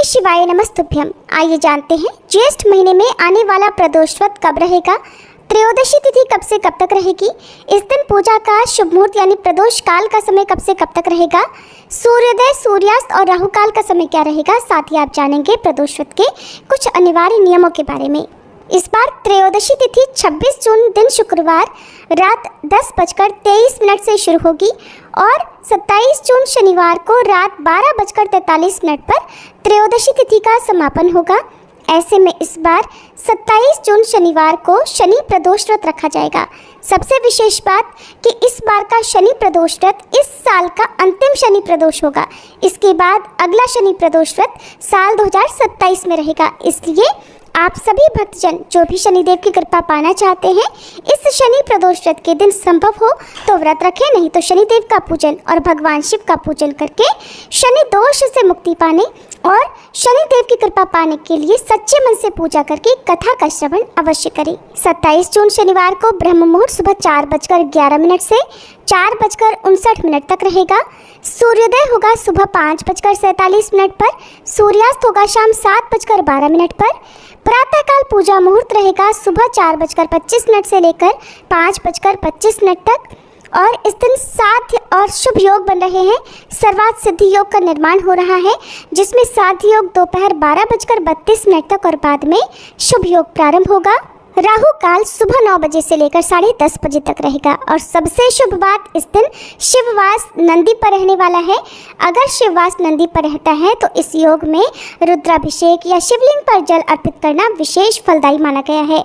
शिवाय नमस्तुभ्यम। आइए जानते हैं ज्येष्ठ महीने में आने वाला प्रदोष व्रत कब रहेगा, त्रयोदशी तिथि कब से कब तक रहेगी, इस दिन पूजा का शुभ मुहूर्त यानी प्रदोष काल का समय कब से कब तक रहेगा, सूर्योदय सूर्यास्त और राहु काल का समय क्या रहेगा। साथ ही आप जानेंगे प्रदोष व्रत के कुछ अनिवार्य नियमों के बारे में। इस बार त्रयोदशी तिथि 26 जून दिन शुक्रवार रात 10:23 से शुरू होगी और 27 जून शनिवार को रात 12:43 पर त्रयोदशी तिथि का समापन होगा। ऐसे में इस बार 27 जून शनिवार को शनि प्रदोष व्रत रखा जाएगा। सबसे विशेष बात कि इस बार का शनि प्रदोष व्रत इस साल का अंतिम शनि प्रदोष होगा। इसके बाद अगला शनि प्रदोष व्रत साल 2027 में रहेगा। इसलिए आप सभी भक्तजन जो भी शनिदेव की कृपा पाना चाहते हैं, इस शनि प्रदोष व्रत के दिन संभव हो तो व्रत रखें, नहीं तो शनिदेव का पूजन और भगवान शिव का पूजन करके शनि दोष से मुक्ति पाने और शनिदेव की कृपा पाने के लिए सच्चे मन से पूजा करके कथा का श्रवण अवश्य करें। 27 जून शनिवार को ब्रह्म मुहूर्त सुबह 4:11 से 4:59 तक रहेगा। सूर्योदय होगा सुबह 5:47 पर, सूर्यास्त होगा शाम 7:12 पर। प्रातःकाल पूजा मुहूर्त रहेगा सुबह 4:25 से लेकर 5:25 तक और इस दिन साध्य और शुभ योग बन रहे हैं। सर्वार्थ सिद्धि योग का निर्माण हो रहा है, जिसमें साध्य योग दोपहर 12:32 तक और बाद में शुभ योग प्रारंभ होगा। राहु काल सुबह 9 बजे से लेकर 10:30 बजे तक रहेगा और सबसे शुभ बात इस दिन शिववास नंदी पर रहने वाला है। अगर शिववास नंदी पर रहता है तो इस योग में रुद्राभिषेक या शिवलिंग पर जल अर्पित करना विशेष फलदायी माना गया है।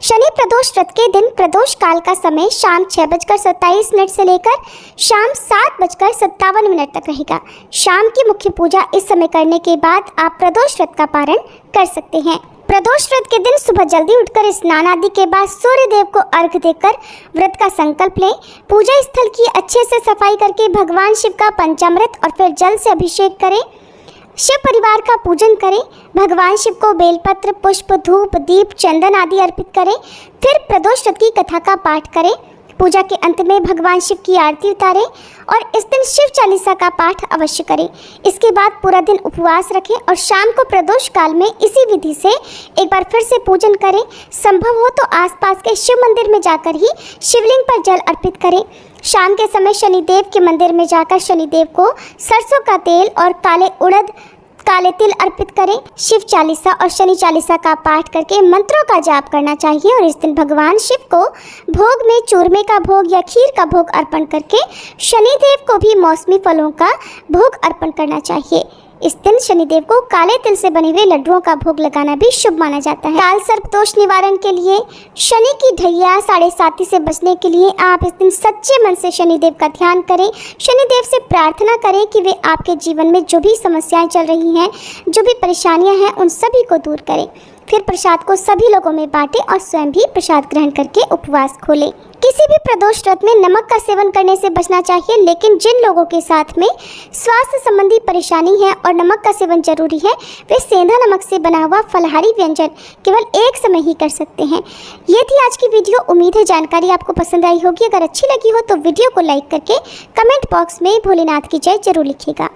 शनि प्रदोष व्रत के दिन प्रदोष काल का समय शाम 6:27 से लेकर शाम 7:57 तक रहेगा। शाम की मुख्य पूजा इस समय करने के बाद आप प्रदोष व्रत का पारण कर सकते हैं। प्रदोष व्रत के दिन सुबह जल्दी उठकर स्नान आदि के बाद सूर्य देव को अर्घ्य देकर व्रत का संकल्प लें। पूजा स्थल की अच्छे से सफाई करके भगवान शिव का पंचामृत और फिर जल से अभिषेक करें। शिव परिवार का पूजन करें। भगवान शिव को बेलपत्र, पुष्प, धूप, दीप, चंदन आदि अर्पित करें। फिर प्रदोष व्रत की कथा का पाठ करें। पूजा के अंत में भगवान शिव की आरती उतारें और इस दिन शिव चालीसा का पाठ अवश्य करें। इसके बाद पूरा दिन उपवास रखें और शाम को प्रदोष काल में इसी विधि से एक बार फिर से पूजन करें। संभव हो तो आसपास के शिव मंदिर में जाकर ही शिवलिंग पर जल अर्पित करें। शाम के समय शनिदेव के मंदिर में जाकर शनिदेव को सरसों का तेल और काले उड़द, काले तिल अर्पित करें। शिव चालीसा और शनि चालीसा का पाठ करके मंत्रों का जाप करना चाहिए और इस दिन भगवान शिव को भोग में चूरमे का भोग या खीर का भोग अर्पण करके शनिदेव को भी मौसमी फलों का भोग अर्पण करना चाहिए। इस दिन शनिदेव को काले तिल से बने हुए लड्डुओं का भोग लगाना भी शुभ माना जाता है। काल सर्प दोष निवारण के लिए शनि की ढैया 7:30 से बचने के लिए आप इस दिन सच्चे मन से शनिदेव का ध्यान करें। शनिदेव से प्रार्थना करें कि वे आपके जीवन में जो भी समस्याएं चल रही हैं, जो भी परेशानियां हैं, उन सभी को दूर करें। फिर प्रसाद को सभी लोगों में बांटें और स्वयं भी प्रसाद ग्रहण करके उपवास खोलें। किसी भी प्रदोष व्रत में नमक का सेवन करने से बचना चाहिए, लेकिन जिन लोगों के साथ में स्वास्थ्य संबंधी परेशानी है और नमक का सेवन जरूरी है, वे सेंधा नमक से बना हुआ फलाहारी व्यंजन केवल एक समय ही कर सकते हैं। ये थी आज की वीडियो। उम्मीद है जानकारी आपको पसंद आई होगी। अगर अच्छी लगी हो तो वीडियो को लाइक करके कमेंट बॉक्स में भोलेनाथ की जय जरूर लिखिएगा।